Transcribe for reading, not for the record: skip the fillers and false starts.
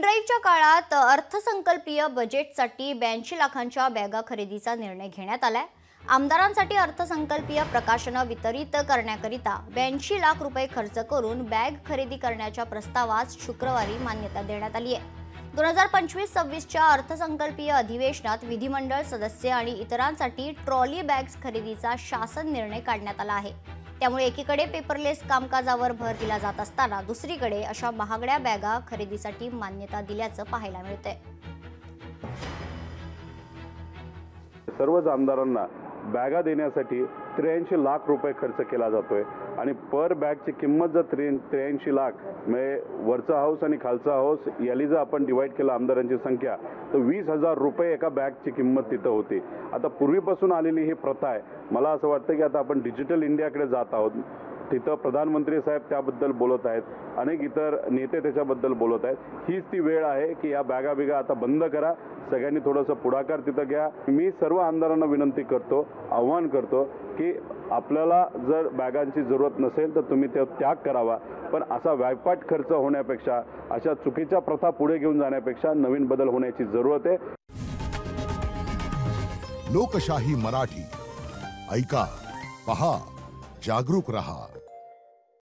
पेनड्राईव्हच्या काळात अर्थसंकल्पीय बजेटसाठी 82 लाखांच्या बॅगा खरेदीचा निर्णय घेण्यात आलाय। आमदारांसाठी अर्थसंकल्पीय प्रकाशनं वितरित करण्याकरिता 82 लाख रुपये खर्च करून बॅग खरेदी करण्याच्या प्रस्तावास शुक्रवारी मान्यता देण्यात आली आहे। 2025-26च्या अर्थसंकल्पीय अधिवेशनात विधिमंडळ सदस्य आणि इतरांसाठी ट्रॉली बॅग्स खरेदीचा शासन निर्णय काढण्यात आला आहे। त्यामुळे एकीकडे पेपरलेस कामकाजावर भर दिला जात असताना दुसरीकडे अशा महागड्या बॅगा खरेदीसाठी मान्यता दिल्याचं पाहायला मिळतंय। सर्वच आमदारांना बॅगा देण्यासाठी 83 लाख रुपये खर्च केला जातोय आणि पर बॅगची किंमत जर 83 लाख म्हणजे वरचा हाऊस आणि खालचा हाऊस याली जर आपण डिवाइड केला आमदारांची संख्या तर 20,000 रुपये एका बॅगची किंमत तिथं होती। आता पूर्वीपासून आलेली ही प्रथा आहे। मला असं वाटतं की आता आपण डिजिटल इंडियाकडे जात आहोत। तिथं प्रधानमंत्री साहेब त्याबद्दल बोलत आहेत, अनेक इतर नेते त्याच्याबद्दल बोलत आहेत। हीच ती वेळ आहे की या बॅगा बिगा आता बंद करा, सगळ्यांनी थोडंसं पुढाकार तिथं घ्या। मी सर्व आमदारांना विनंती करतो, आव्हान करतो की आपल्याला जर बॅगांची जरूरत नसेल तर तुम्ही ते त्याग करावा, पण असा व्यापट खर्च होण्यापेक्षा अशा चुकीच्या प्रथा पुढे घेऊन जाण्यापेक्षा नवीन बदल होण्याची जरूरत आहे। लोकशाही मराठी ऐका, पहा, जागरूक रहा।